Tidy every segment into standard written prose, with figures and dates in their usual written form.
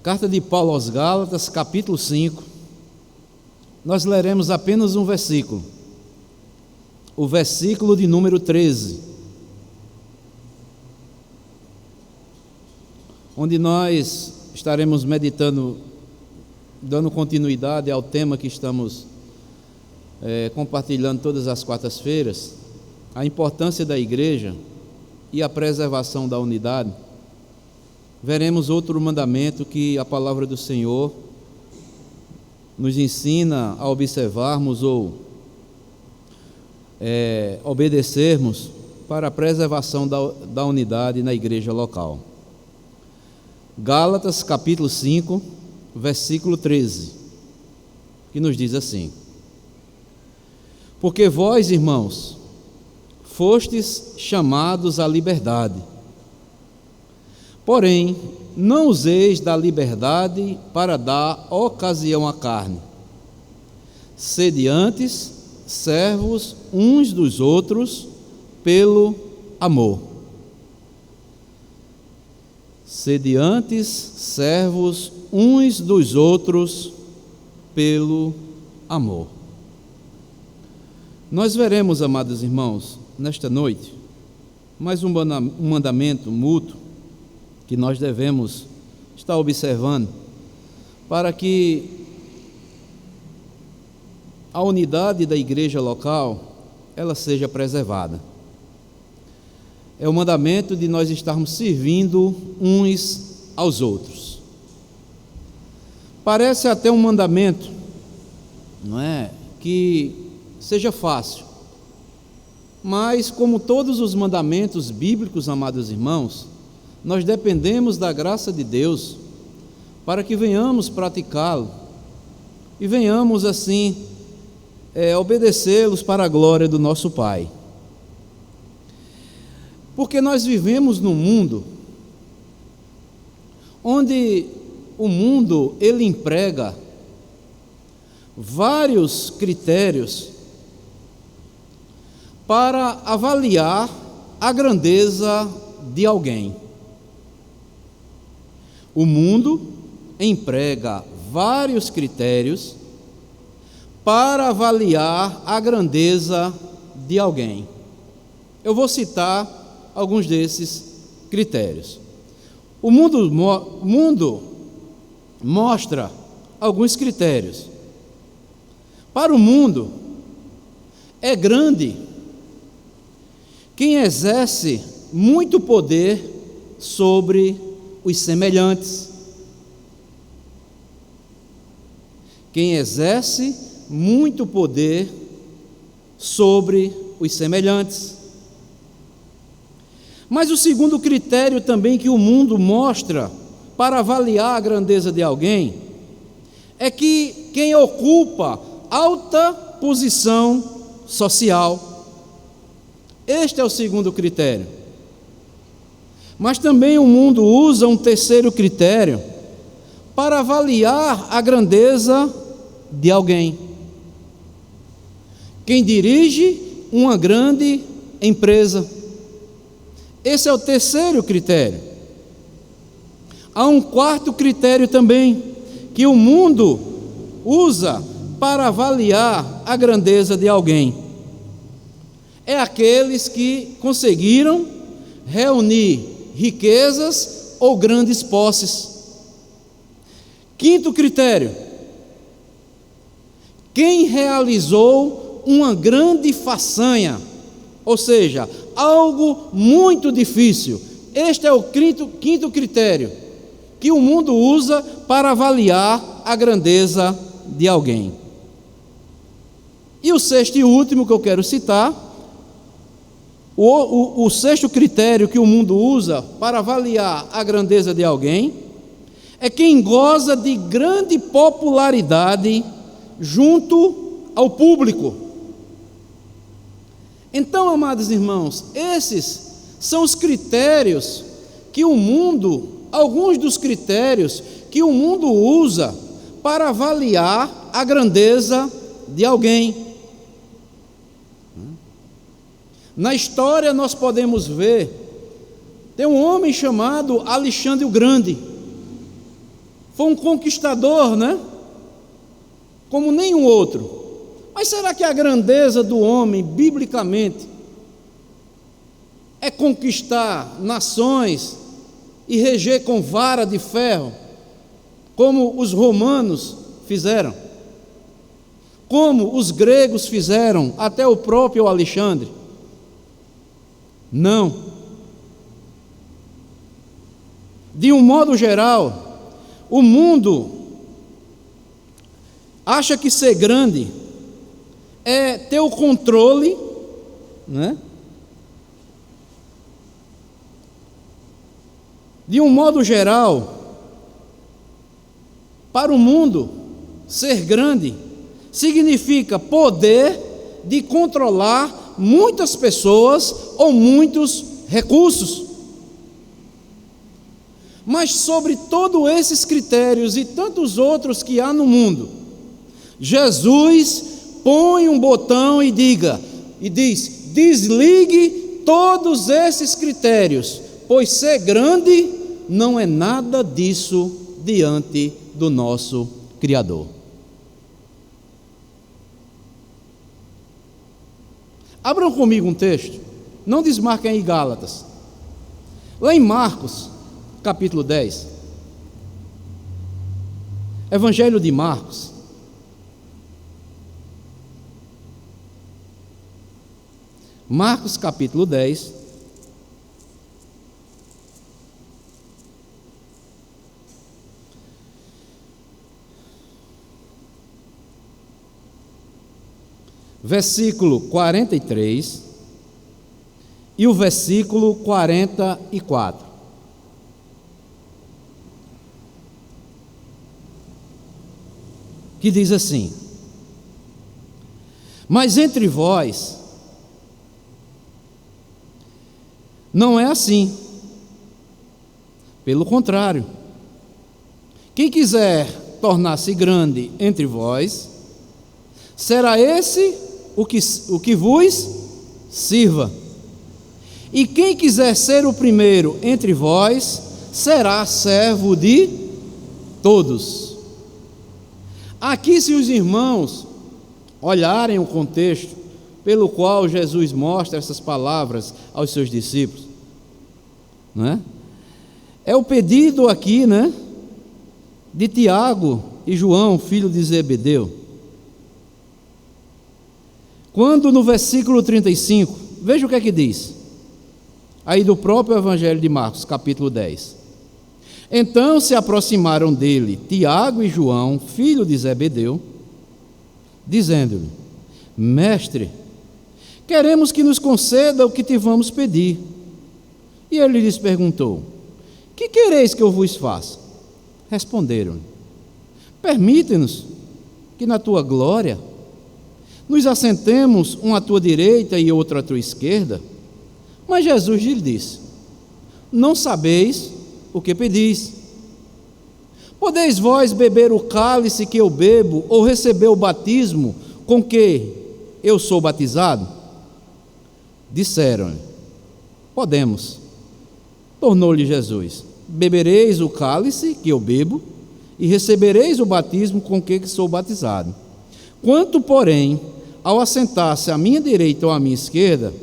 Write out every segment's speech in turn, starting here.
Carta de Paulo aos Gálatas, capítulo 5. Nós leremos apenas um versículo, o versículo de número 13, onde nós estaremos meditando, dando continuidade ao tema que estamos compartilhando todas as quartas-feiras, a importância da igreja e a preservação da unidade. Veremos outro mandamento que a palavra do Senhor nos ensina a observarmos ou obedecermos para a preservação da unidade na igreja local. Gálatas capítulo 5, versículo 13, que nos diz assim: porque vós, irmãos, fostes chamados à liberdade, porém não useis da liberdade para dar ocasião à carne. Sede antes servos uns dos outros pelo amor. Sede antes servos uns dos outros pelo amor. Nós veremos, amados irmãos, nesta noite, mais um mandamento mútuo que nós devemos estar observando para que a unidade da igreja local ela seja preservada. É o mandamento de nós estarmos servindo uns aos outros. Parece até um mandamento, não é, que seja fácil, mas como todos os mandamentos bíblicos, amados irmãos, nós dependemos da graça de Deus para que venhamos praticá-lo e venhamos assim obedecê-los para a glória do nosso Pai. Porque nós vivemos num mundo onde o mundo ele emprega vários critérios para avaliar a grandeza de alguém. O mundo emprega vários critérios para avaliar a grandeza de alguém. Eu vou citar alguns desses critérios. O mundo mostra alguns critérios. Para o mundo, é grande quem exerce muito poder sobre os semelhantes. Quem exerce muito poder sobre os semelhantes. Mas o segundo critério também que o mundo mostra para avaliar a grandeza de alguém é que quem ocupa alta posição social. Este é o segundo critério. Mas também o mundo usa um terceiro critério para avaliar a grandeza de alguém. Quem dirige uma grande empresa. Esse é o terceiro critério. Há um quarto critério também que o mundo usa para avaliar a grandeza de alguém. É aqueles que conseguiram reunir riquezas ou grandes posses. Quinto critério: quem realizou uma grande façanha, ou seja, algo muito difícil. Este é o quinto critério que o mundo usa para avaliar a grandeza de alguém. E o sexto e último que eu quero citar, o sexto critério que o mundo usa para avaliar a grandeza de alguém, é quem goza de grande popularidade junto ao público. Então, amados irmãos, esses são os critérios que o mundo, alguns dos critérios que o mundo usa para avaliar a grandeza de alguém. Na história nós podemos ver, tem um homem chamado Alexandre o Grande, foi um conquistador, né? Como nenhum outro. Mas será que a grandeza do homem, biblicamente, é conquistar nações e reger com vara de ferro, como os romanos fizeram, como os gregos fizeram, até o próprio Alexandre? Não. De um modo geral, o mundo acha que ser grande é ter o controle, né? De um modo geral, para o mundo, ser grande significa poder de controlar muitas pessoas ou muitos recursos. Mas sobre todos esses critérios e tantos outros que há no mundo, Jesus põe um botão e diz: desligue todos esses critérios, pois ser grande não é nada disso diante do nosso Criador. Abram comigo um texto, não desmarquem aí Gálatas, lá em Marcos, capítulo 10, Evangelho de Marcos, Marcos capítulo 10, versículo 43 e o versículo 44, que diz assim: mas entre vós não é assim, pelo contrário, quem quiser tornar-se grande entre vós, será esse o que vos sirva. E quem quiser ser o primeiro entre vós, será servo de todos. Aqui, se os irmãos olharem o contexto pelo qual Jesus mostra essas palavras aos seus discípulos, né? É o pedido aqui, né, de Tiago e João, filho de Zebedeu. Quando no versículo 35, veja o que é que diz, aí do próprio Evangelho de Marcos, capítulo 10. Então se aproximaram dele Tiago e João, filho de Zebedeu, dizendo-lhe: Mestre, queremos que nos conceda o que te vamos pedir. E ele lhes perguntou: que quereis que eu vos faça? Responderam-lhe: permite-nos que na tua glória nos assentemos um à tua direita e outro à tua esquerda. Mas Jesus lhe disse: não sabeis o que pedis. Podeis vós beber o cálice que eu bebo, ou receber o batismo com que eu sou batizado? Disseram-lhe: podemos. Tornou-lhe Jesus: bebereis o cálice que eu bebo, e recebereis o batismo com que sou batizado. Quanto, porém, ao assentar-se à minha direita ou à minha esquerda,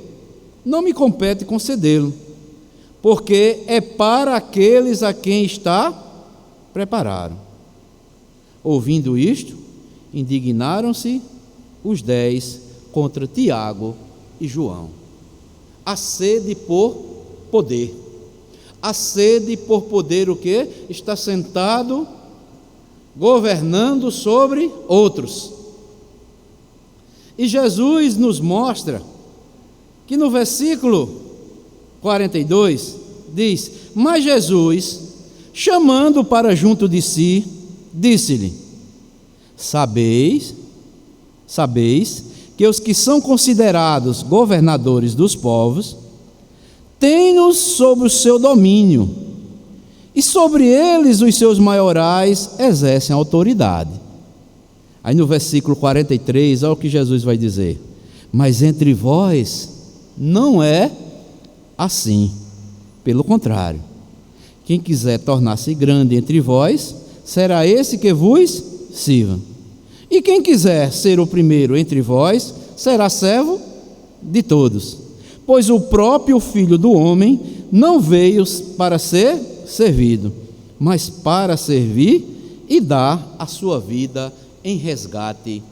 não me compete concedê-lo, porque é para aqueles a quem está preparado. Ouvindo isto, indignaram-se os 10 contra Tiago e João. A sede por poder. A sede por poder o quê? Está sentado, governando sobre outros. E Jesus nos mostra que no versículo 42 diz: mas Jesus, chamando para junto de si, disse-lhe: sabeis que os que são considerados governadores dos povos têm-nos sob o seu domínio, e sobre eles os seus maiorais exercem autoridade. Aí no versículo 43, olha o que Jesus vai dizer: mas entre vós não é assim, pelo contrário, quem quiser tornar-se grande entre vós, será esse que vos sirva. E quem quiser ser o primeiro entre vós, será servo de todos. Pois o próprio Filho do Homem não veio para ser servido, mas para servir e dar a sua vida em resgate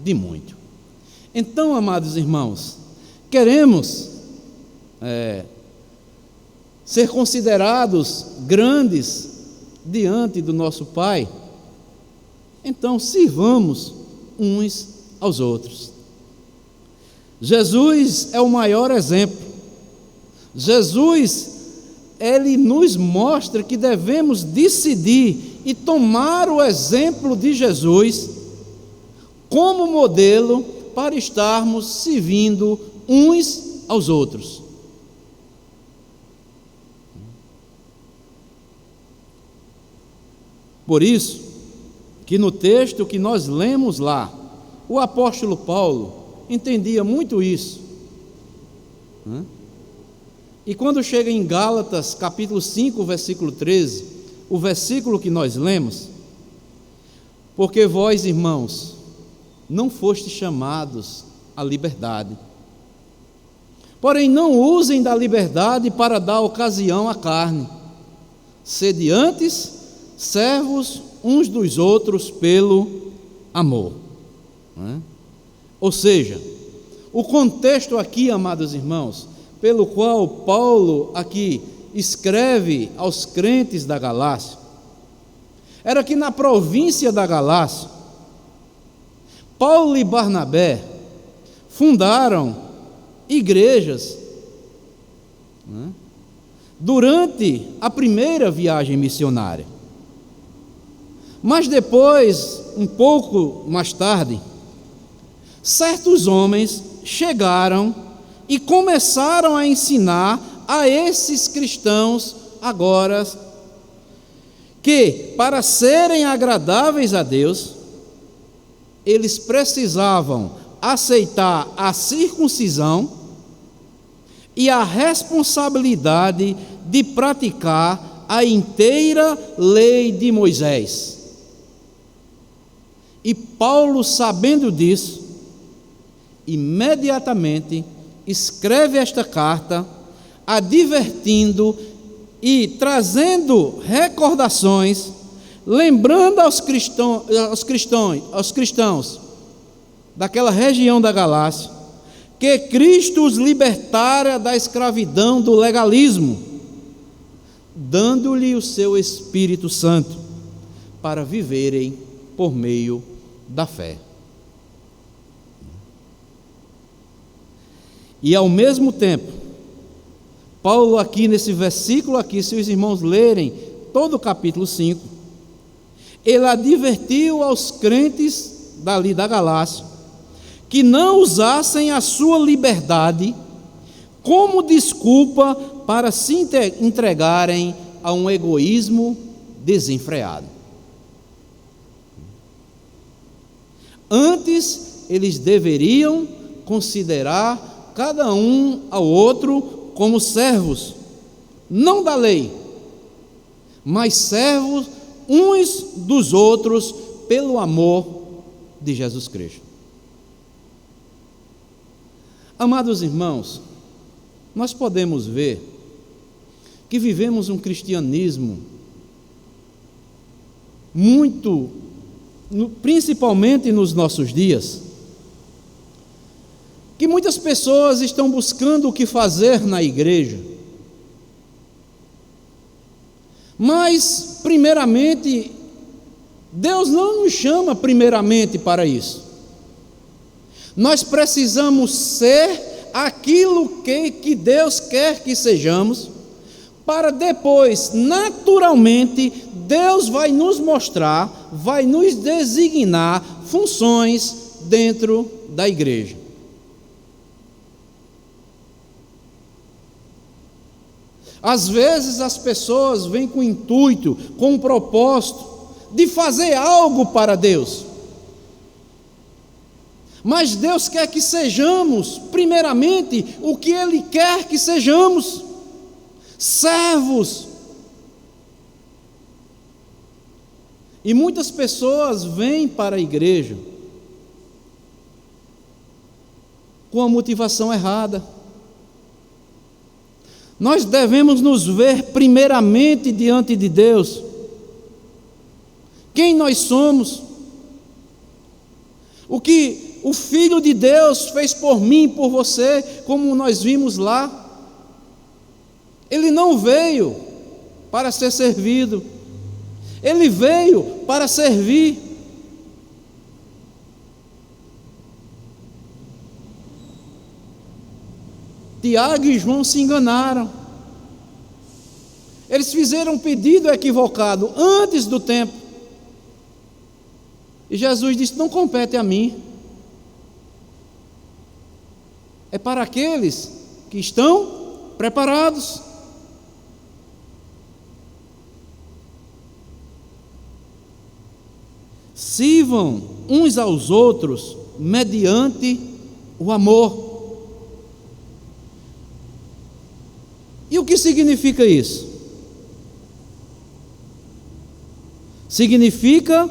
de muito. Então, amados irmãos, queremos ser considerados grandes diante do nosso Pai, então sirvamos uns aos outros. Jesus é o maior exemplo. Jesus, ele nos mostra que devemos decidir e tomar o exemplo de Jesus como modelo para estarmos servindo uns aos outros. Por isso, que no texto que nós lemos lá, o apóstolo Paulo entendia muito isso. E quando chega em Gálatas, capítulo 5, versículo 13, o versículo que nós lemos: porque vós, irmãos, não fostes chamados à liberdade, porém não usem da liberdade para dar ocasião à carne, sede antes servos uns dos outros pelo amor. Ou seja, o contexto aqui, amados irmãos, pelo qual Paulo aqui escreve aos crentes da Galácia, era que na província da Galácia, Paulo e Barnabé fundaram igrejas durante a primeira viagem missionária. Mas depois, um pouco mais tarde, certos homens chegaram e começaram a ensinar a esses cristãos agora que, para serem agradáveis a Deus, eles precisavam aceitar a circuncisão e a responsabilidade de praticar a inteira lei de Moisés. E Paulo, sabendo disso, imediatamente escreve esta carta, advertindo e trazendo recordações, lembrando aos cristãos daquela região da Galácia, que Cristo os libertara da escravidão do legalismo, dando-lhe o seu Espírito Santo para viverem por meio da fé. E ao mesmo tempo, Paulo aqui nesse versículo aqui, se os irmãos lerem todo o capítulo 5, ele advertiu aos crentes dali da Galácia que não usassem a sua liberdade como desculpa para se entregarem a um egoísmo desenfreado. Antes, eles deveriam considerar cada um ao outro como servos, não da lei, mas servos uns dos outros pelo amor de Jesus Cristo. Amados irmãos, nós podemos ver que vivemos um cristianismo muito, principalmente nos nossos dias, que muitas pessoas estão buscando o que fazer na igreja, mas primeiramente Deus não nos chama primeiramente para isso. Nós precisamos ser aquilo que Deus quer que sejamos, para depois, naturalmente, Deus vai nos mostrar, vai nos designar funções dentro da igreja. Às vezes as pessoas vêm com o intuito, com o propósito de fazer algo para Deus. Mas Deus quer que sejamos, primeiramente, o que Ele quer que sejamos: servos. E muitas pessoas vêm para a igreja com a motivação errada. Nós devemos nos ver primeiramente diante de Deus. Quem nós somos? O que o Filho de Deus fez por mim e por você, como nós vimos lá. Ele não veio para ser servido, ele veio para servir. Tiago e João se enganaram. Eles fizeram um pedido equivocado antes do tempo. E Jesus disse: não compete a mim. É para aqueles que estão preparados. Sirvam uns aos outros mediante o amor. E o que significa isso? Significa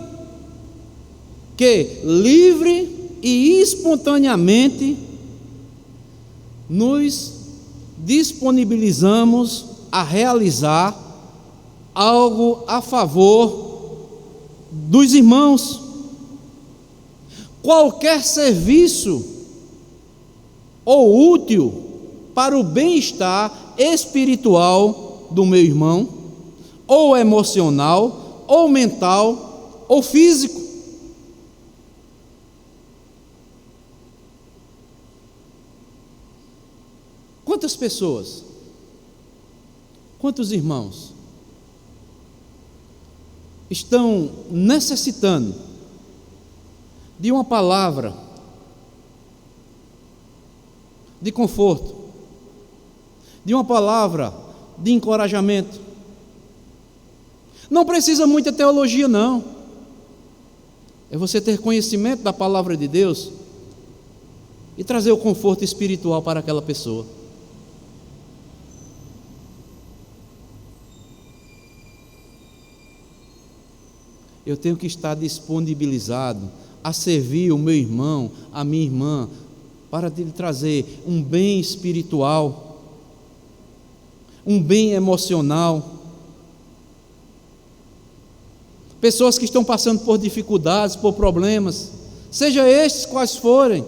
que livre e espontaneamente nos disponibilizamos a realizar algo a favor dos irmãos. Qualquer serviço ou útil para o bem-estar espiritual do meu irmão, ou emocional, ou mental, ou físico. Quantas pessoas, quantos irmãos estão necessitando de uma palavra de conforto, de uma palavra de encorajamento? Não precisa muita teologia, não. É você ter conhecimento da palavra de Deus e trazer o conforto espiritual para aquela pessoa. Eu tenho que estar disponibilizado a servir o meu irmão, a minha irmã, para lhe trazer um bem espiritual, um bem emocional. Pessoas que estão passando por dificuldades, por problemas, seja estes quais forem.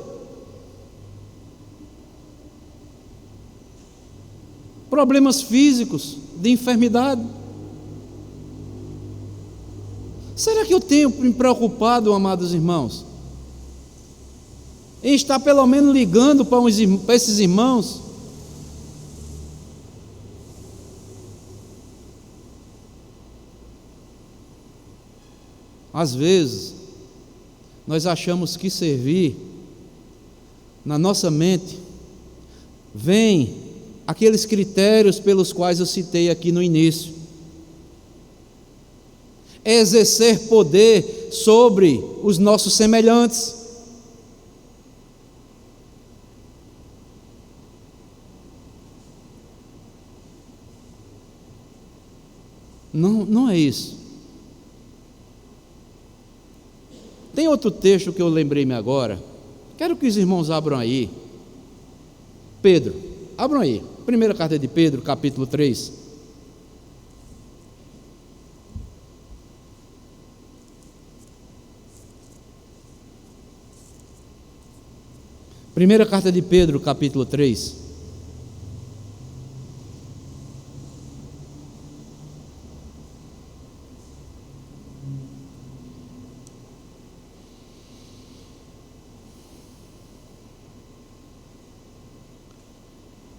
Problemas físicos, de enfermidade. Será que eu tenho me preocupado, amados irmãos, em estar pelo menos ligando para esses irmãos? Às vezes, nós achamos que servir, na nossa mente, vem aqueles critérios pelos quais eu citei aqui no início. É exercer poder sobre os nossos semelhantes. Não é isso. Tem outro texto que eu lembrei-me agora. Quero que os irmãos abram aí. Pedro, abram aí. Primeira carta de Pedro, capítulo 3. Primeira carta de Pedro, capítulo 3.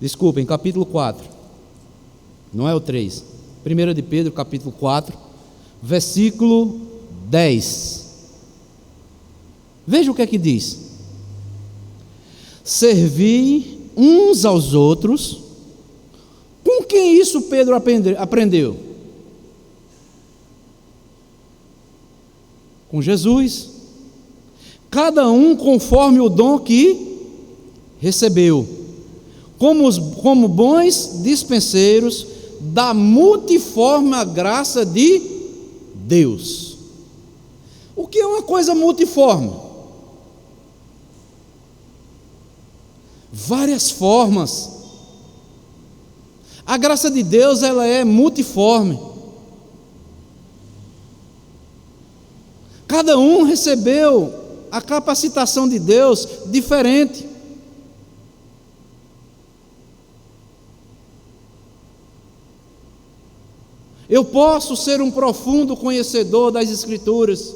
Desculpem, capítulo 4. Não é o 3. Primeira de Pedro, capítulo 4, versículo 10. Veja o que é que diz. Servi uns aos outros. Com quem isso Pedro aprendeu? Com Jesus. Cada um conforme o dom que recebeu, como bons dispenseiros da multiforme graça de Deus. uma coisa multiforme. Várias formas. A graça de Deus, ela é multiforme. Cada um recebeu a capacitação de Deus diferente. Eu posso ser um profundo conhecedor das Escrituras.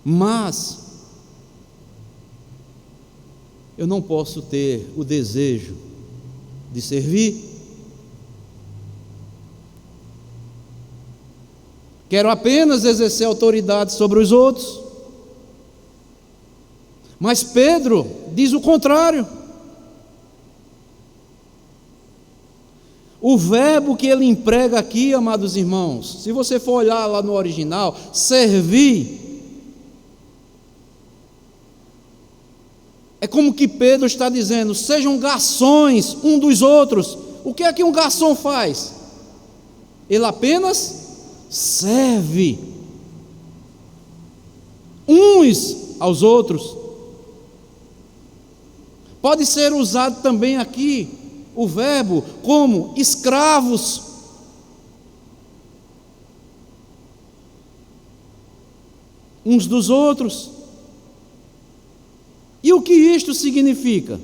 Mas eu não posso ter o desejo de servir. Quero apenas exercer autoridade sobre os outros. Mas Pedro diz o contrário. O verbo que ele emprega aqui, amados irmãos, se você for olhar lá no original, servir, é como que Pedro está dizendo: sejam garçons um dos outros. O que é que um garçom faz? Ele apenas serve uns aos outros. Pode ser usado também aqui o verbo como escravos. Uns dos outros. E o que isto significa?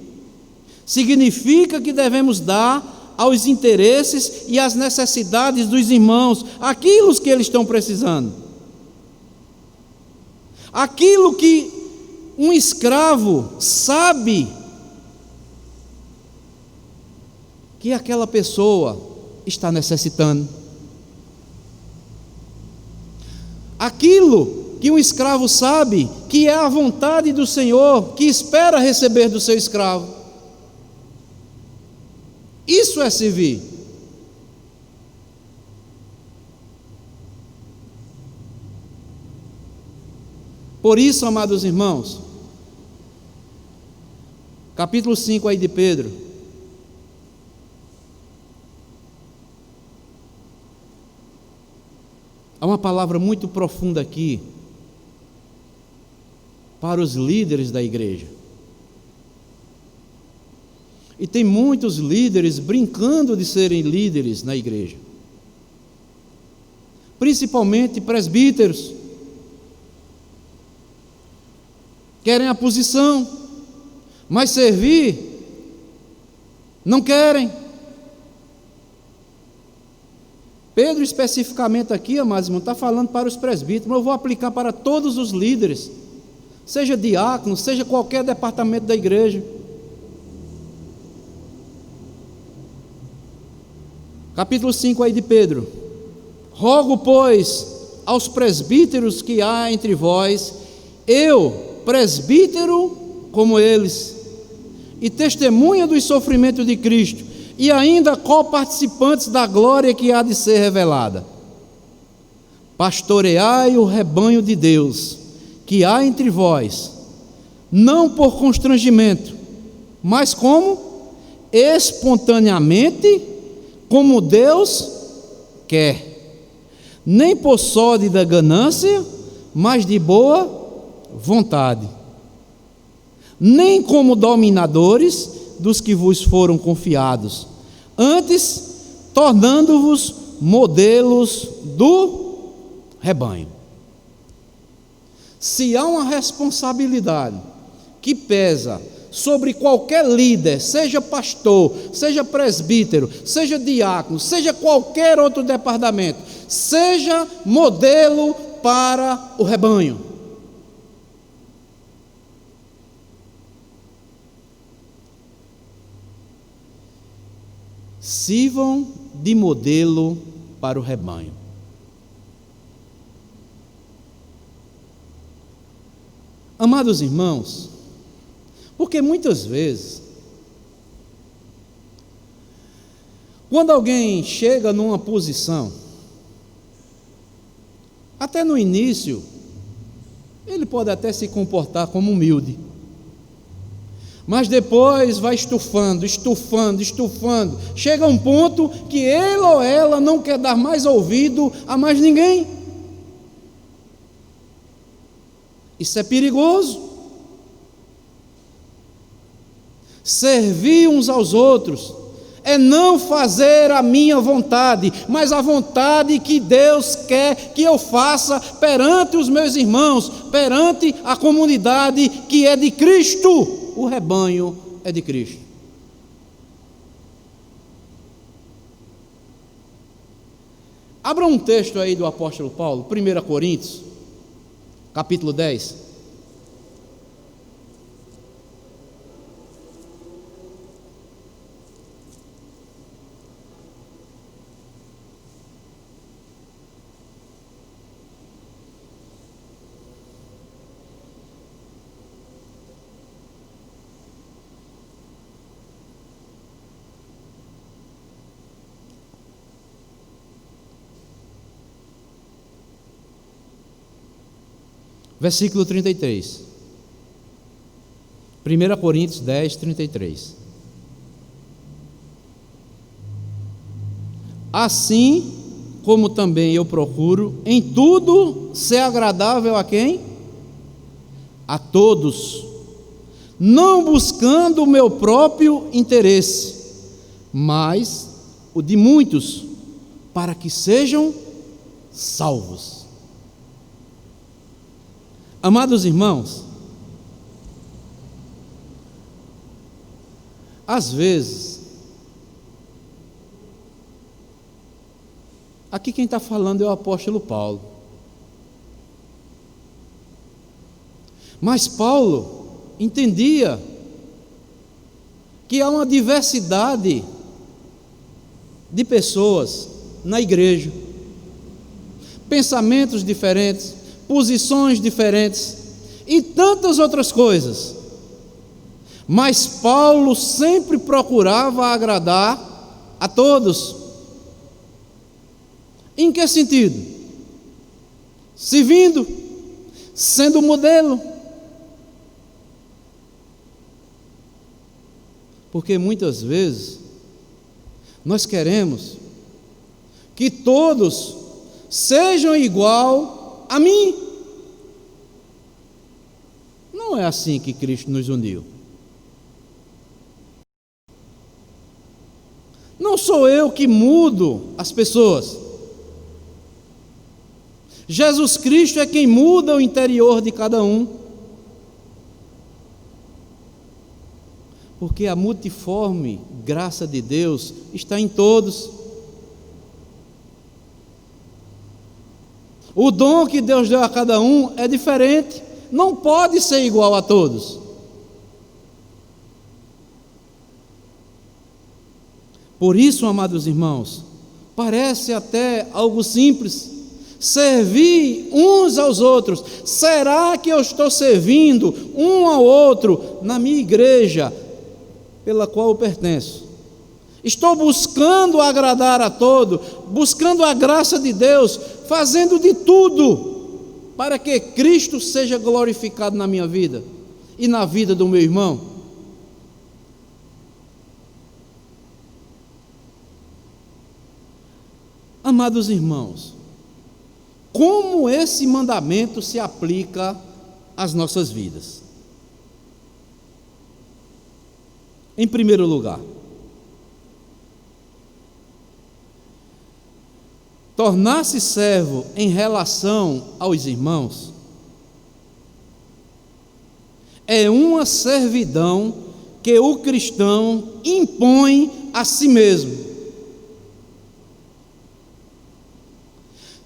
Significa que devemos dar aos interesses e às necessidades dos irmãos aquilo que eles estão precisando. Aquilo que um escravo sabe que aquela pessoa está necessitando. Aquilo que um escravo sabe que é a vontade do Senhor, que espera receber do seu escravo. Isso é servir. Por isso, amados irmãos, capítulo 5 aí de Pedro, há uma palavra muito profunda aqui para os líderes da igreja. E tem muitos líderes brincando de serem líderes na igreja, principalmente presbíteros. Querem a posição, mas servir não querem. Pedro especificamente aqui, amados irmãos, está falando para os presbíteros, mas eu vou aplicar para todos os líderes, seja diácono, seja qualquer departamento da igreja. Capítulo 5 aí de Pedro: rogo, pois, aos presbíteros que há entre vós, eu, presbítero como eles, e testemunha dos sofrimentos de Cristo, e ainda coparticipantes da glória que há de ser revelada. Pastoreai o rebanho de Deus, que há entre vós, não por constrangimento, mas como? Espontaneamente, como Deus quer. Nem por sórdida ganância, mas de boa vontade. Nem como dominadores dos que vos foram confiados, antes tornando-vos modelos do rebanho. Se há uma responsabilidade que pesa sobre qualquer líder, seja pastor, seja presbítero, seja diácono, seja qualquer outro departamento, seja modelo para o rebanho. Sirvam de modelo para o rebanho. Amados irmãos, porque muitas vezes, quando alguém chega numa posição, até no início, ele pode até se comportar como humilde, mas depois vai estufando. Chega um ponto que ele ou ela não quer dar mais ouvido a mais ninguém. Isso é perigoso. Servir uns aos outros é não fazer a minha vontade, mas a vontade que Deus quer que eu faça perante os meus irmãos, perante a comunidade que é de Cristo. O rebanho é de Cristo. Abra um texto aí do apóstolo Paulo, 1 Coríntios, capítulo 10. Versículo 33. 1 Coríntios 10, 33. Assim como também eu procuro em tudo ser agradável a quem? A todos, não buscando o meu próprio interesse, mas o de muitos, para que sejam salvos. Amados irmãos, às vezes, aqui quem está falando é o apóstolo Paulo, mas Paulo entendia que há uma diversidade de pessoas na igreja, pensamentos diferentes, posições diferentes e tantas outras coisas, mas Paulo sempre procurava agradar a todos. Em que sentido? Servindo, sendo modelo. Porque muitas vezes nós queremos que todos sejam igual a mim. Não é assim que Cristo nos uniu. Não sou eu que mudo as pessoas. Jesus Cristo é quem muda o interior de cada um. Porque a multiforme graça de Deus está em todos. O dom que Deus deu a cada um é diferente, não pode ser igual a todos. Por isso, amados irmãos, parece até algo simples, servir uns aos outros. Será que eu estou servindo um ao outro na minha igreja, pela qual eu pertenço? Estou buscando agradar a todos, buscando a graça de Deus, fazendo de tudo para que Cristo seja glorificado na minha vida e na vida do meu irmão. Amados irmãos, como esse mandamento se aplica às nossas vidas? Em primeiro lugar, tornar-se servo em relação aos irmãos é uma servidão que o cristão impõe a si mesmo.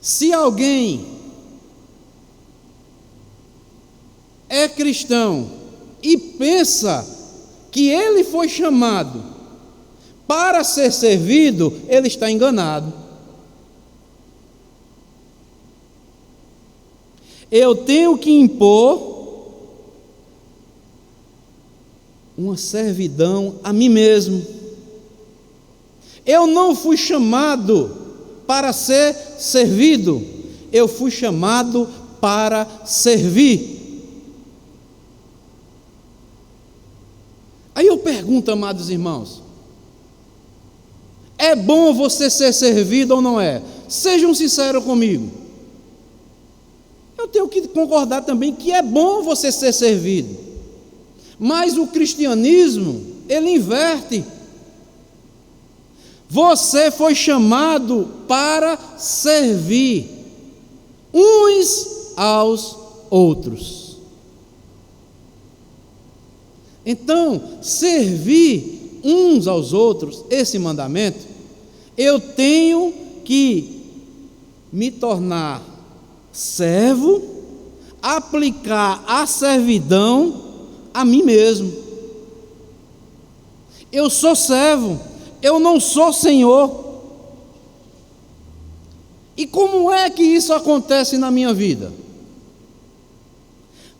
Se alguém é cristão e pensa que ele foi chamado para ser servido, ele está enganado. Eu tenho que impor uma servidão a mim mesmo. Eu não fui chamado para ser servido, eu fui chamado para servir. Aí eu pergunto, amados irmãos, é bom você ser servido ou não é? Sejam sinceros comigo. Eu tenho que concordar também que é bom você ser servido. Mas o cristianismo, ele inverte. Você foi chamado para servir uns aos outros. Então, servir uns aos outros, esse mandamento, eu tenho que me tornar servo, aplicar a servidão a mim mesmo. Eu sou servo, eu não sou senhor. E como é que isso acontece na minha vida?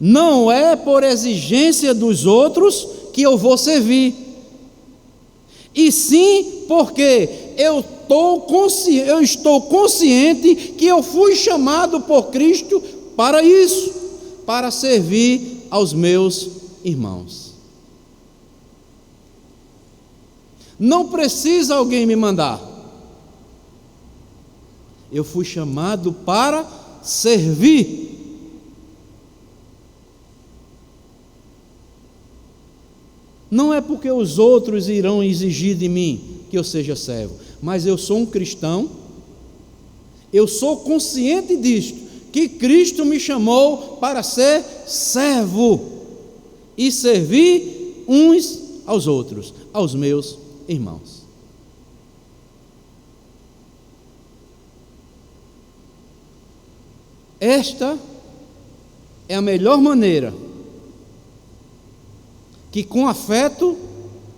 Não é por exigência dos outros que eu vou servir, e sim porque eu estou consciente que eu fui chamado por Cristo para isso, para servir aos meus irmãos. Não precisa alguém me mandar. Eu fui chamado para servir. Não é porque os outros irão exigir de mim que eu seja servo, mas eu sou um cristão, eu sou consciente disto, que Cristo me chamou para ser servo e servir uns aos outros, aos meus irmãos. Esta é a melhor maneira que com afeto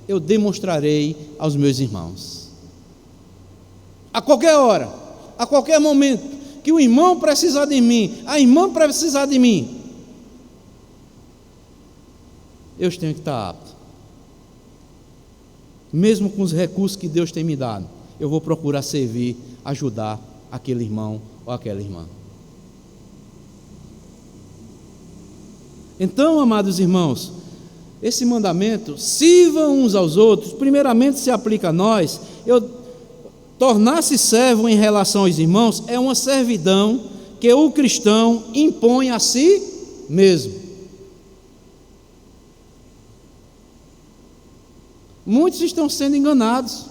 eu demonstrarei aos meus irmãos. A qualquer hora, a qualquer momento que o irmão precisar de mim, a irmã precisar de mim, eu tenho que estar apto. Mesmo com os recursos que Deus tem me dado, eu vou procurar servir, ajudar aquele irmão ou aquela irmã. Então, amados irmãos, esse mandamento, sirvam uns aos outros, primeiramente se aplica a nós. Tornar-se servo em relação aos irmãos é uma servidão que o cristão impõe a si mesmo. Muitos estão sendo enganados,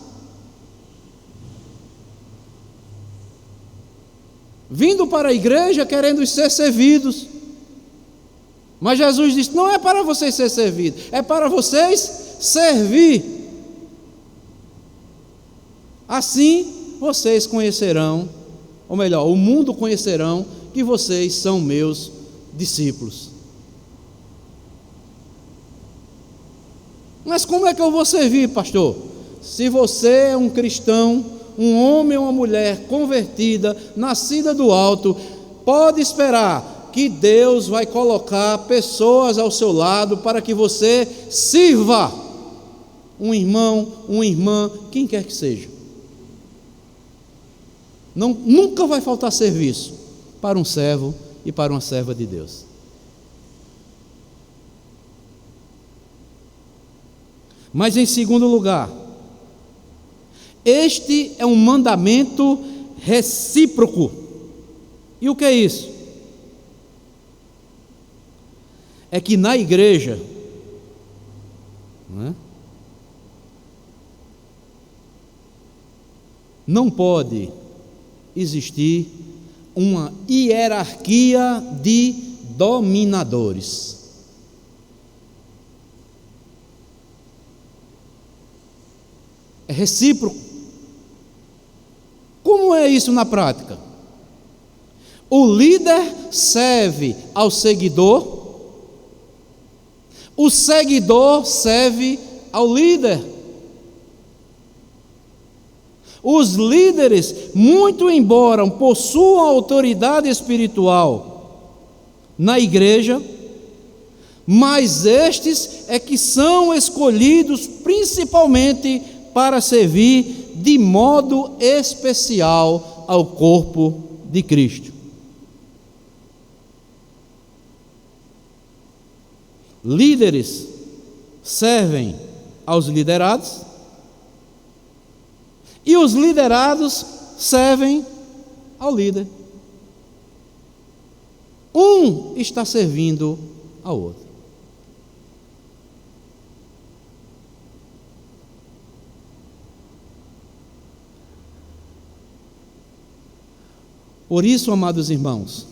vindo para a igreja querendo ser servidos. Mas Jesus disse: não é para vocês ser servidos, é para vocês servir. Assim vocês conhecerão, ou melhor, o mundo conhecerão que vocês são meus discípulos. Mas como é que eu vou servir, pastor? Se você é um cristão, um homem ou uma mulher convertida, nascida do alto, pode esperar que Deus vai colocar pessoas ao seu lado para que você sirva um irmão, uma irmã, quem quer que seja. Nunca vai faltar serviço para um servo e para uma serva de Deus. Mas em segundo lugar, este é um mandamento recíproco. E o que é isso? É que na igreja, não pode existir uma hierarquia de dominadores. É recíproco. Como é isso na prática? O líder serve ao seguidor, o seguidor serve ao líder. Os líderes, muito embora possuam autoridade espiritual na igreja, mas estes é que são escolhidos principalmente para servir de modo especial ao corpo de Cristo. Líderes servem aos liderados, e os liderados servem ao líder. Um está servindo ao outro. Por isso, amados irmãos,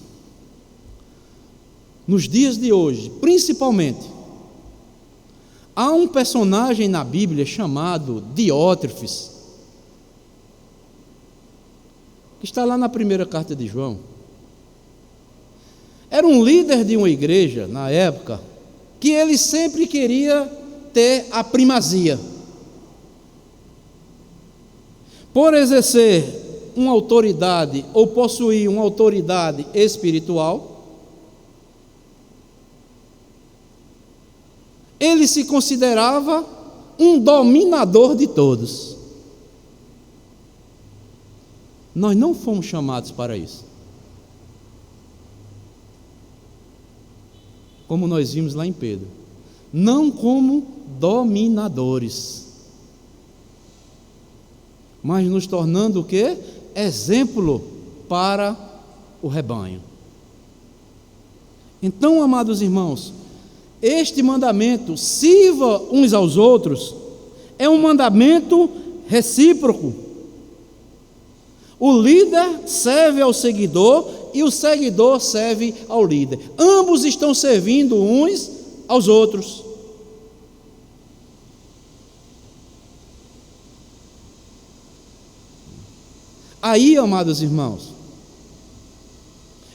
nos dias de hoje, principalmente, há um personagem na Bíblia chamado Diótrefes, que está lá na primeira carta de João. Era um líder de uma igreja, na época, que ele sempre queria ter a primazia. Por exercer uma autoridade ou possuir uma autoridade espiritual, ele se considerava um dominador de todos. Nós não fomos chamados para isso. Como nós vimos lá em Pedro, não como dominadores, mas nos tornando o quê? Exemplo para o rebanho. Então, amados irmãos, este mandamento, sirva uns aos outros, é um mandamento recíproco. O líder serve ao seguidor e o seguidor serve ao líder. Ambos estão servindo uns aos outros. Aí, amados irmãos,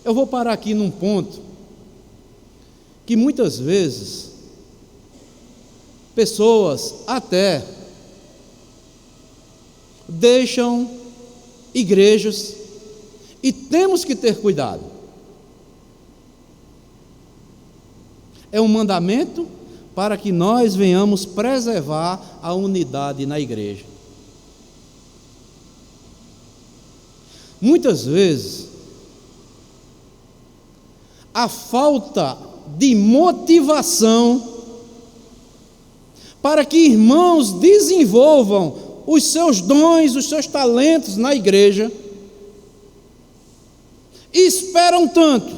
eu vou parar aqui num ponto que muitas vezes pessoas até deixam igrejas, e temos que ter cuidado. É um mandamento para que nós venhamos preservar a unidade na igreja. Muitas vezes, a falta de motivação para que irmãos desenvolvam os seus dons, os seus talentos na igreja, e esperam tanto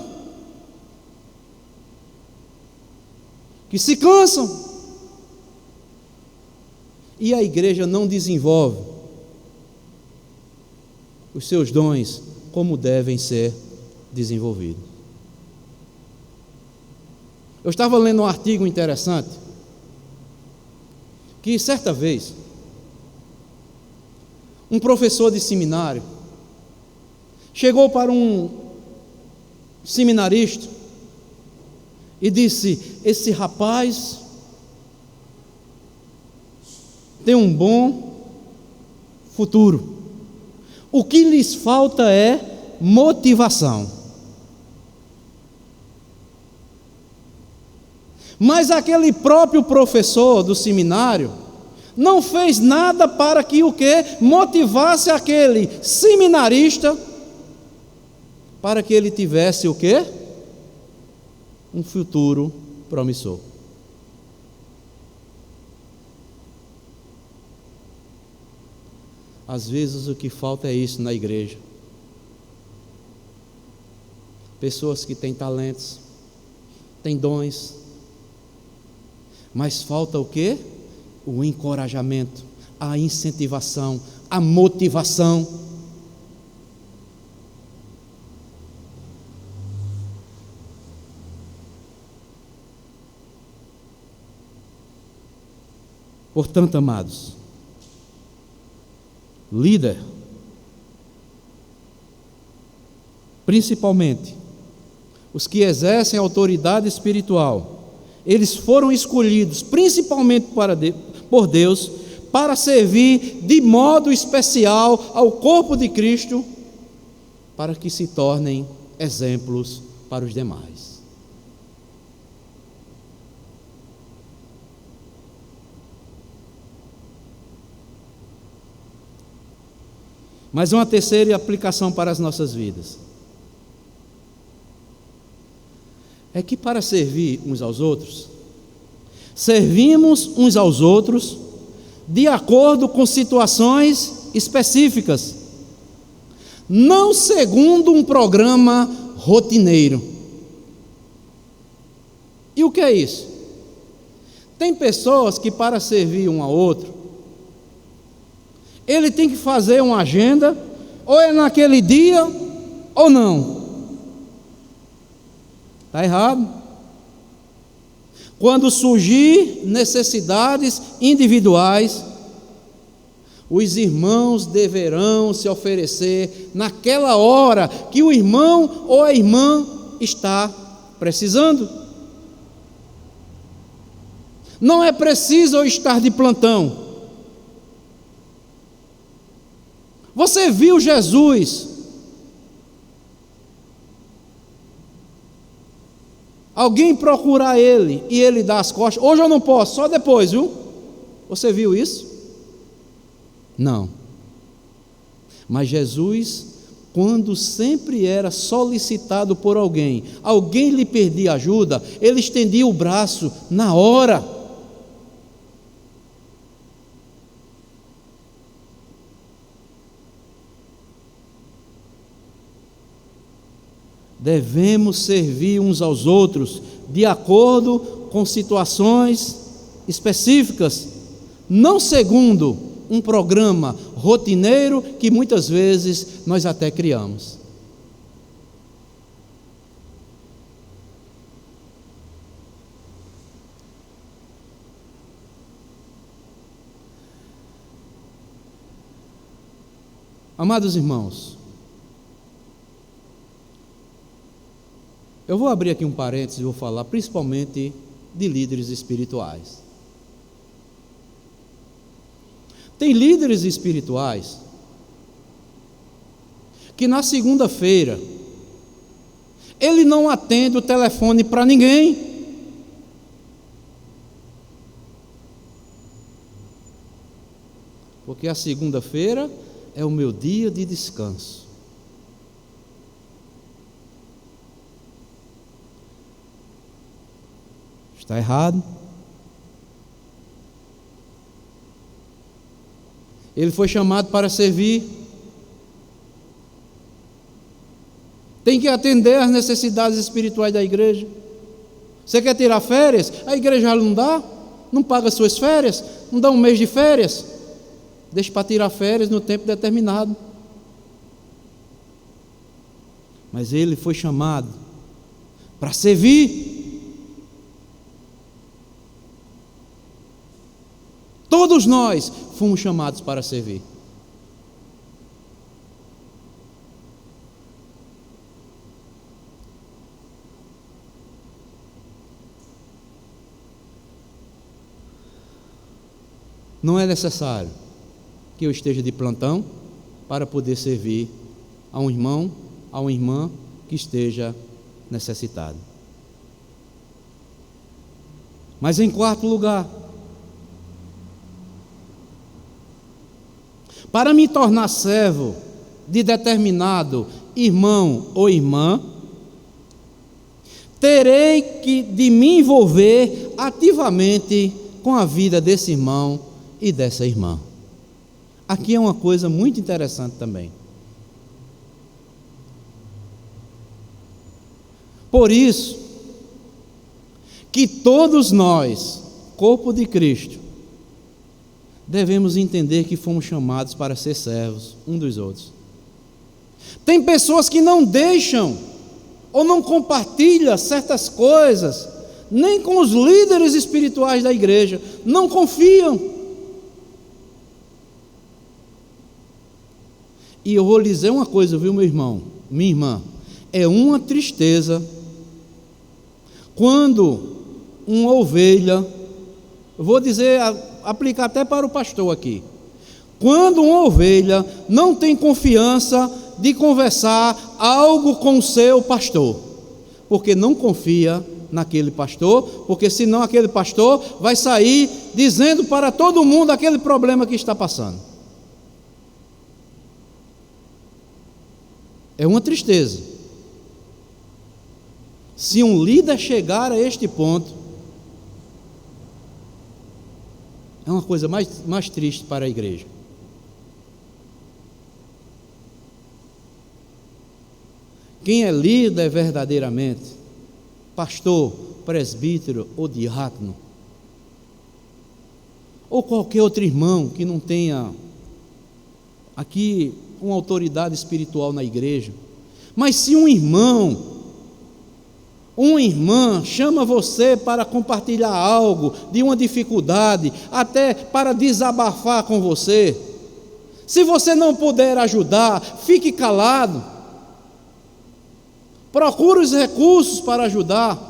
que se cansam e a igreja não desenvolve os seus dons como devem ser desenvolvidos. Eu estava lendo um artigo interessante que certa vez um professor de seminário chegou para um seminarista e disse: esse rapaz tem um bom futuro, o que lhes falta é motivação. Mas aquele próprio professor do seminário não fez nada para que o quê? Motivasse aquele seminarista para que ele tivesse o quê? Um futuro promissor. Às vezes o que falta é isso na igreja. Pessoas que têm talentos, têm dons, mas falta o quê? O encorajamento, a incentivação, a motivação. Portanto, amados, líder, principalmente os que exercem autoridade espiritual, eles foram escolhidos principalmente por Deus para servir de modo especial ao corpo de Cristo, para que se tornem exemplos para os demais. Mas uma terceira aplicação para as nossas vidas é que para servir uns aos outros, servimos uns aos outros de acordo com situações específicas, não segundo um programa rotineiro. E o que é isso? Tem pessoas que, para servir um ao outro, ele tem que fazer uma agenda, ou é naquele dia, ou não. Está errado. Quando surgir necessidades individuais, os irmãos deverão se oferecer naquela hora que o irmão ou a irmã está precisando. Não é preciso eu estar de plantão. Você viu Jesus? Alguém procurar ele e ele dá as costas. Hoje eu não posso, só depois, viu? Você viu isso? Não. Mas Jesus, quando sempre era solicitado por alguém, alguém lhe pedia ajuda, ele estendia o braço na hora. Devemos servir uns aos outros de acordo com situações específicas, não segundo um programa rotineiro que muitas vezes nós até criamos. Amados irmãos, eu vou abrir aqui um parênteses e vou falar principalmente de líderes espirituais. Tem líderes espirituais que na segunda-feira ele não atende o telefone para ninguém. Porque a segunda-feira é o meu dia de descanso. Está errado. Ele foi chamado para servir. Tem que atender às necessidades espirituais da igreja. Você quer tirar férias? A igreja não dá, não paga suas férias, não dá um mês de férias. Deixa para tirar férias no tempo determinado. Mas ele foi chamado para servir. Todos nós fomos chamados para servir. Não é necessário que eu esteja de plantão para poder servir a um irmão, a uma irmã que esteja necessitado. Mas em quarto lugar, para me tornar servo de determinado irmão ou irmã, terei que de me envolver ativamente com a vida desse irmão e dessa irmã. Aqui é uma coisa muito interessante também. Por isso, que todos nós, corpo de Cristo, devemos entender que fomos chamados para ser servos um dos outros. Tem pessoas que não deixam ou não compartilham certas coisas, nem com os líderes espirituais da igreja, não confiam. E eu vou lhe dizer uma coisa, viu, meu irmão, minha irmã, é uma tristeza quando uma ovelha, eu vou dizer, aplicar até para o pastor aqui, quando uma ovelha não tem confiança de conversar algo com o seu pastor, porque não confia naquele pastor, porque senão aquele pastor vai sair dizendo para todo mundo aquele problema que está passando. É uma tristeza. Se um líder chegar a este ponto, É uma coisa mais triste para a igreja. Quem é líder verdadeiramente, pastor, presbítero ou diácono, ou qualquer outro irmão que não tenha aqui uma autoridade espiritual na igreja, mas se um irmão, uma irmã chama você para compartilhar algo, de uma dificuldade, até para desabafar com você, se você não puder ajudar, fique calado, procure os recursos para ajudar.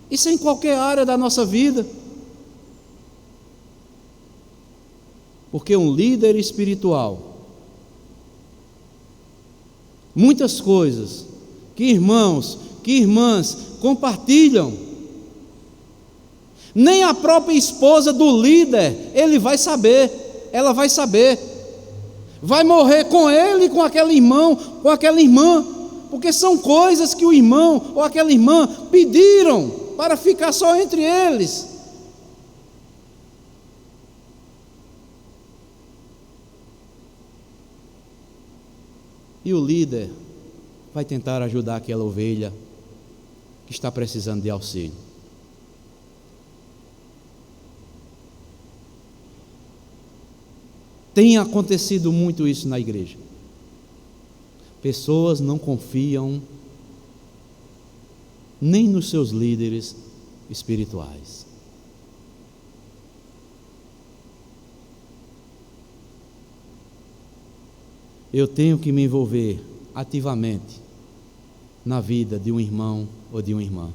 Isso é em qualquer área da nossa vida. Porque um líder espiritual, muitas coisas que irmãos, que irmãs compartilham, nem a própria esposa do líder, ela vai saber, vai morrer com ele, com aquele irmão, com aquela irmã, porque são coisas que o irmão ou aquela irmã pediram para ficar só entre eles. E o líder vai tentar ajudar aquela ovelha que está precisando de auxílio. Tem acontecido muito isso na igreja. Pessoas não confiam nem nos seus líderes espirituais. Eu tenho que me envolver ativamente na vida de um irmão ou de uma irmã.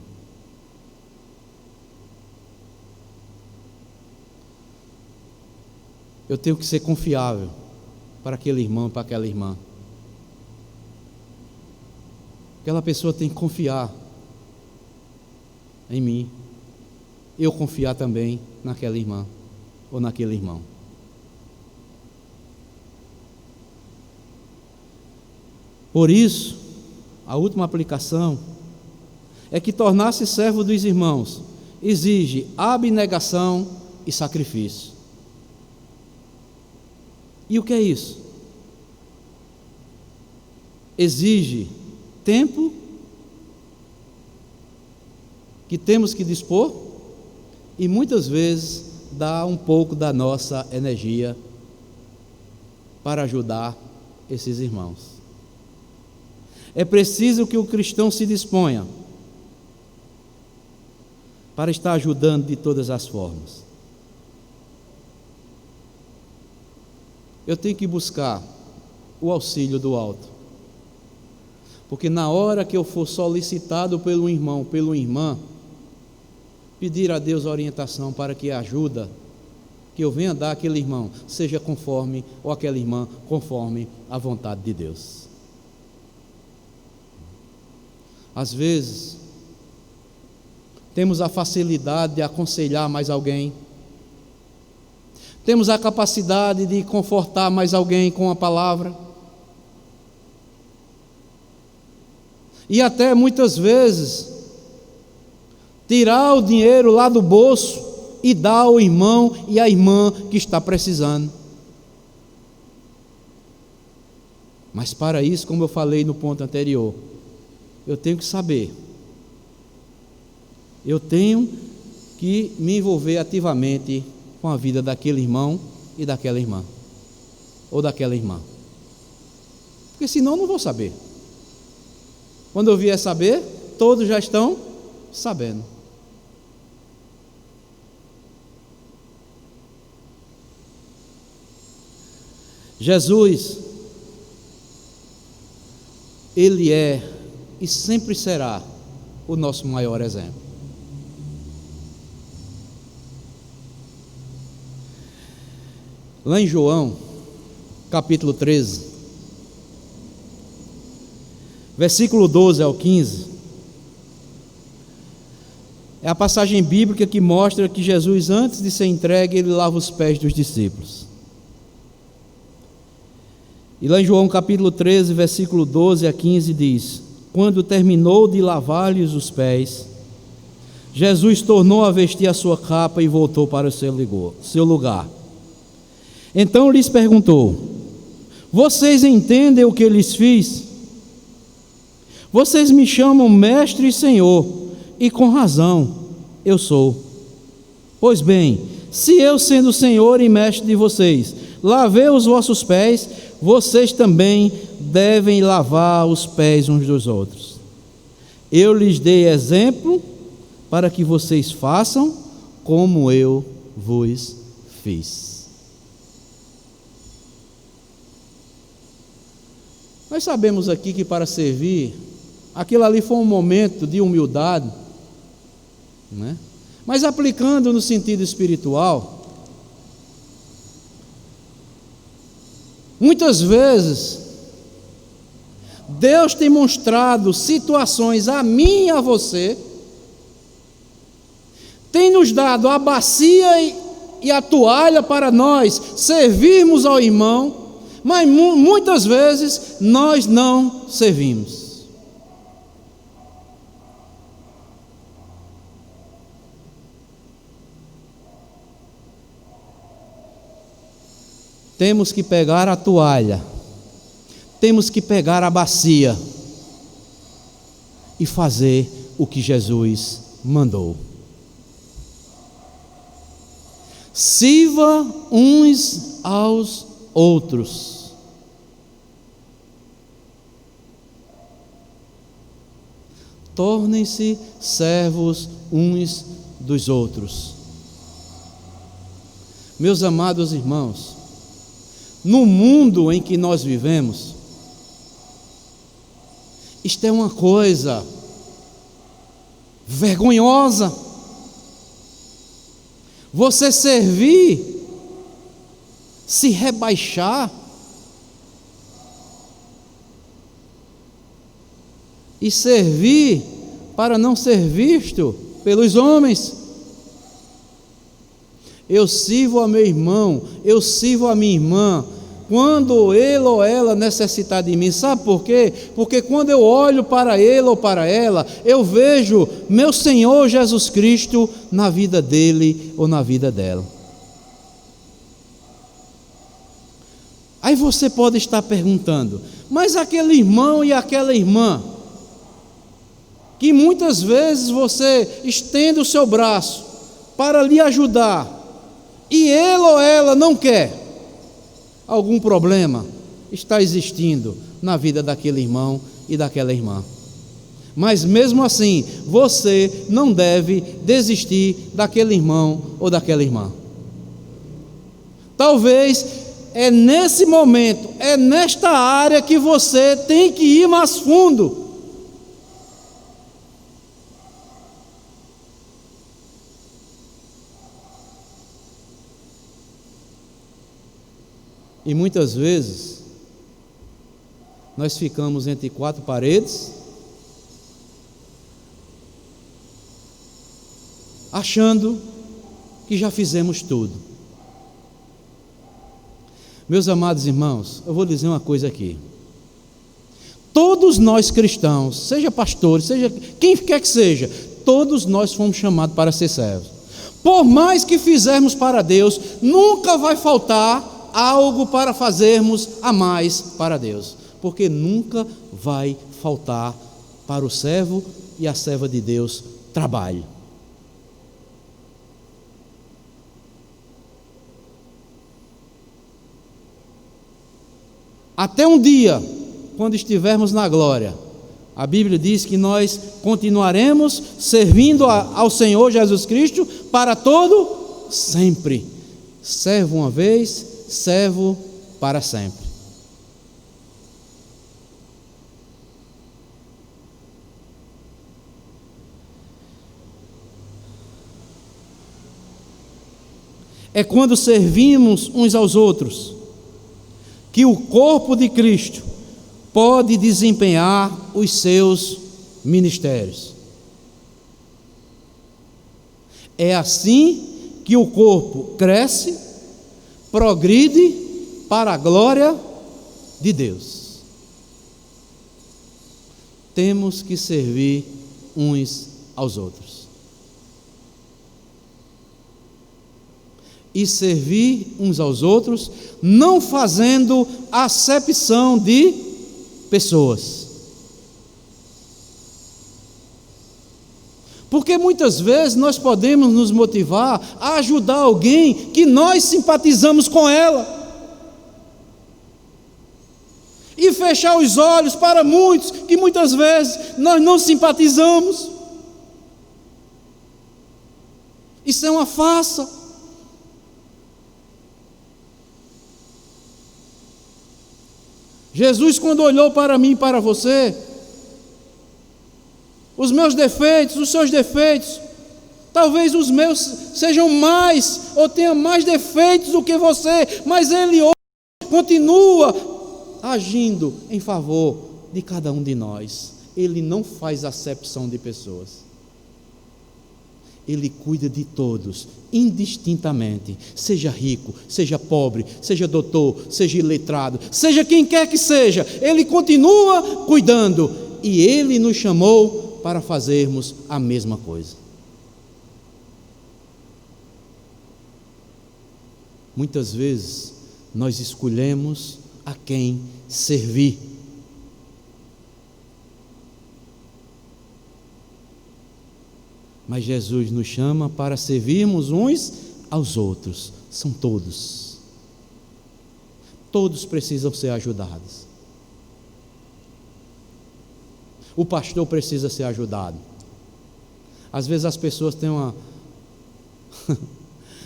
Eu tenho que ser confiável para aquele irmão, para aquela irmã. Aquela pessoa tem que confiar em mim, eu confiar também naquela irmã ou naquele irmão. Por isso, a última aplicação é que tornar-se servo dos irmãos exige abnegação e sacrifício. E o que é isso? Exige tempo que temos que dispor e muitas vezes dá um pouco da nossa energia para ajudar esses irmãos. É preciso que o cristão se disponha para estar ajudando de todas as formas. Eu tenho que buscar o auxílio do alto, porque na hora que eu for solicitado pelo irmão, pela irmã, pedir a Deus orientação para que a ajuda que eu venha dar àquele irmão seja conforme, ou aquela irmã conforme a vontade de Deus. Às vezes temos a facilidade de aconselhar mais alguém, temos a capacidade de confortar mais alguém com a palavra, e até muitas vezes tirar o dinheiro lá do bolso e dar ao irmão e à irmã que está precisando. Mas para isso, como eu falei no ponto anterior, eu tenho que saber, eu tenho que me envolver ativamente com a vida daquele irmão e daquela irmã, ou daquela irmã, porque senão eu não vou saber. Quando eu vier saber, todos já estão sabendo. Jesus, Ele é e sempre será o nosso maior exemplo. Lá em João, capítulo 13, versículo 12 ao 15, é a passagem bíblica que mostra que Jesus, antes de ser entregue, ele lava os pés dos discípulos. E lá em João capítulo 13, versículo 12 a 15 diz: quando terminou de lavar-lhes os pés, Jesus tornou a vestir a sua capa e voltou para o seu lugar. Então lhes perguntou: vocês entendem o que lhes fiz? Vocês me chamam mestre e senhor, e com razão eu sou. Pois bem, se eu, sendo senhor e mestre de vocês, lavei os vossos pés, vocês também devem lavar os pés uns dos outros. Eu lhes dei exemplo para que vocês façam como eu vos fiz. Nós sabemos aqui que para servir, aquilo ali foi um momento de humildade, né? Mas aplicando no sentido espiritual, muitas vezes Deus tem mostrado situações a mim e a você, tem nos dado a bacia e a toalha para nós servirmos ao irmão, mas muitas vezes nós não servimos. Temos que pegar a toalha, temos que pegar a bacia e fazer o que Jesus mandou. Sirva uns aos outros. Tornem-se servos uns dos outros. Meus amados irmãos, no mundo em que nós vivemos, isto é uma coisa vergonhosa. Você servir, se rebaixar e servir para não ser visto pelos homens. Eu sirvo a meu irmão, eu sirvo a minha irmã, quando ele ou ela necessitar de mim. Sabe por quê? Porque quando eu olho para ele ou para ela, eu vejo meu Senhor Jesus Cristo na vida dele ou na vida dela. Aí você pode estar perguntando: mas aquele irmão e aquela irmã, que muitas vezes você estende o seu braço para lhe ajudar, e ele ou ela não quer, algum problema está existindo na vida daquele irmão e daquela irmã. Mas mesmo assim, você não deve desistir daquele irmão ou daquela irmã. Talvez é nesse momento, é nesta área que você tem que ir mais fundo. E muitas vezes nós ficamos entre quatro paredes, achando que já fizemos tudo. Meus amados irmãos, eu vou dizer uma coisa aqui. Todos nós cristãos, seja pastores, seja quem quer que seja, todos nós fomos chamados para ser servos. Por mais que fizermos para Deus, nunca vai faltar algo para fazermos a mais para Deus, porque nunca vai faltar para o servo e a serva de Deus trabalho. Até um dia, quando estivermos na glória, a Bíblia diz que nós continuaremos servindo ao Senhor Jesus Cristo para todo sempre. Servo uma vez, servo para sempre. É quando servimos uns aos outros que o corpo de Cristo pode desempenhar os seus ministérios. É assim que o corpo cresce, progride para a glória de Deus. Temos que servir uns aos outros. e servir uns aos outros, não fazendo acepção de pessoas. Porque muitas vezes nós podemos nos motivar a ajudar alguém que nós simpatizamos com ela, e fechar os olhos para muitos que muitas vezes nós não simpatizamos. Isso é uma farsa. Jesus, quando olhou para mim e para você, os meus defeitos, os seus defeitos, talvez os meus sejam mais, ou tenham mais defeitos do que você, mas Ele hoje continua agindo em favor de cada um de nós. Ele não faz acepção de pessoas. Ele cuida de todos, indistintamente, seja rico, seja pobre, seja doutor, seja iletrado, seja quem quer que seja, Ele continua cuidando, e Ele nos chamou para fazermos a mesma coisa. Muitas vezes nós escolhemos a quem servir. Mas Jesus nos chama para servirmos uns aos outros. São todos. Todos precisam ser ajudados. O pastor precisa ser ajudado. Às vezes as pessoas têm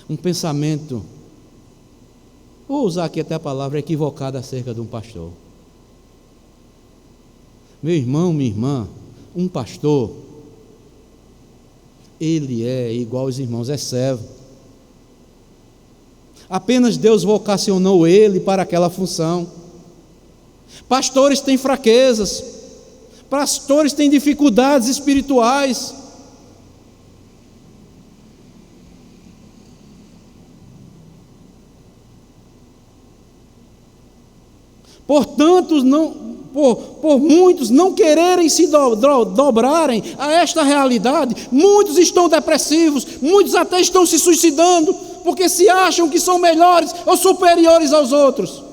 um pensamento, vou usar aqui até a palavra equivocada acerca de um pastor. Meu irmão, minha irmã, um pastor, ele é igual aos irmãos, é servo. Apenas Deus vocacionou ele para aquela função. Pastores têm fraquezas, pastores têm dificuldades espirituais. Portanto, por muitos não quererem se dobrarem a esta realidade, muitos estão depressivos, muitos até estão se suicidando, porque se acham que são melhores ou superiores aos outros.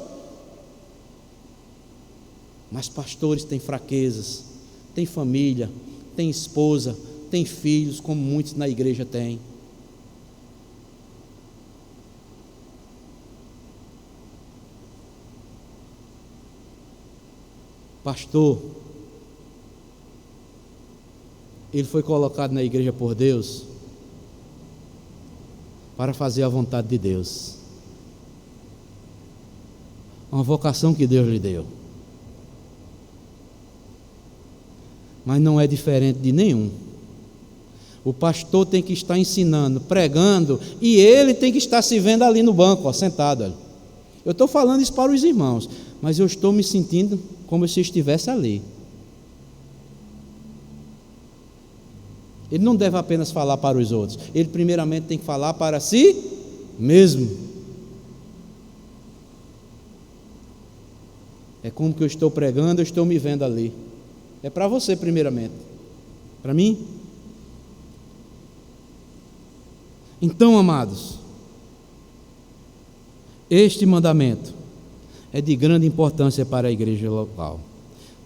Mas pastores têm fraquezas, têm família, têm esposa, têm filhos, como muitos na igreja têm. Pastor, ele foi colocado na igreja por Deus para fazer a vontade de Deus. Uma vocação que Deus lhe deu. Mas não é diferente de nenhum. O pastor tem que estar ensinando, pregando, e ele tem que estar se vendo ali no banco, sentado ali. Eu estou falando isso para os irmãos, mas eu estou me sentindo como se eu estivesse ali. Ele não deve apenas falar para os outros, ele primeiramente tem que falar para si mesmo. É como que eu estou pregando, eu estou me vendo ali. É para você primeiramente, para mim. Então, amados, este mandamento é de grande importância para a igreja local.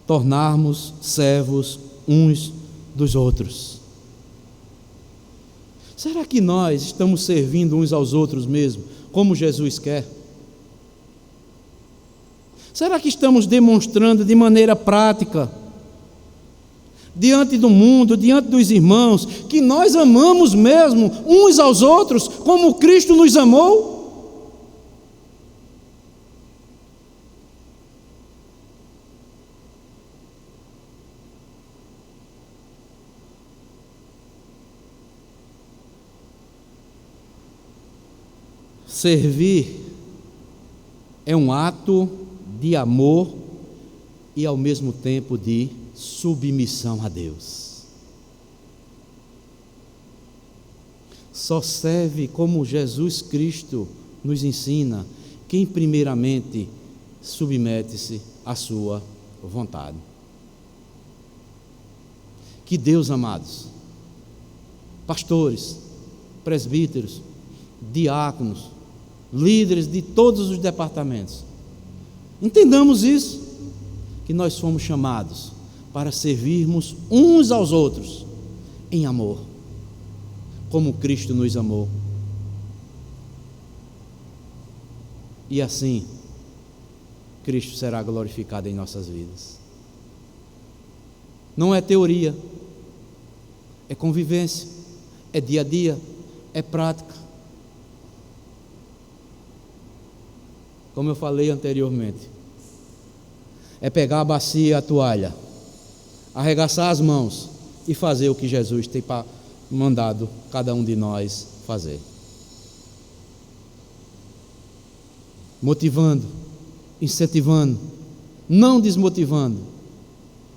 Tornarmos servos uns dos outros. Será que nós estamos servindo uns aos outros mesmo, como Jesus quer? Será que estamos demonstrando de maneira prática, diante do mundo, diante dos irmãos, que nós amamos mesmo uns aos outros, como Cristo nos amou? Servir é um ato de amor e ao mesmo tempo de submissão a Deus. Só serve como Jesus Cristo nos ensina quem primeiramente submete-se à sua vontade. Que Deus, amados, pastores, presbíteros, diáconos, líderes de todos os departamentos. Entendamos isso, que nós fomos chamados para servirmos uns aos outros em amor, como Cristo nos amou. E assim, Cristo será glorificado em nossas vidas. Não é teoria, é convivência, é dia a dia, é prática. Como eu falei anteriormente, é pegar a bacia e a toalha, arregaçar as mãos e fazer o que Jesus tem mandado cada um de nós fazer. Motivando, incentivando, não desmotivando,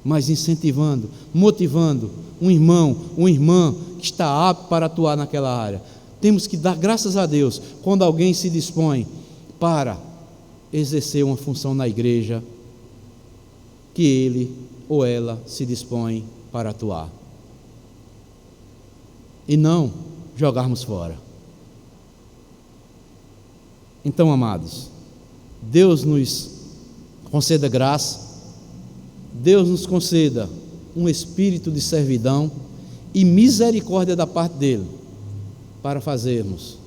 mas incentivando, motivando um irmão, uma irmã que está apto para atuar naquela área. Temos que dar graças a Deus quando alguém se dispõe para exercer uma função na igreja que ele ou ela se dispõe para atuar, e não jogarmos fora. Então, amados, Deus nos conceda graça, Deus nos conceda um espírito de servidão e misericórdia da parte dele, para fazermos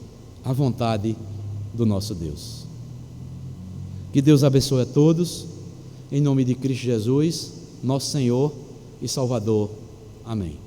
a vontade do nosso Deus. Que Deus abençoe a todos, em nome de Cristo Jesus, nosso Senhor e Salvador. Amém.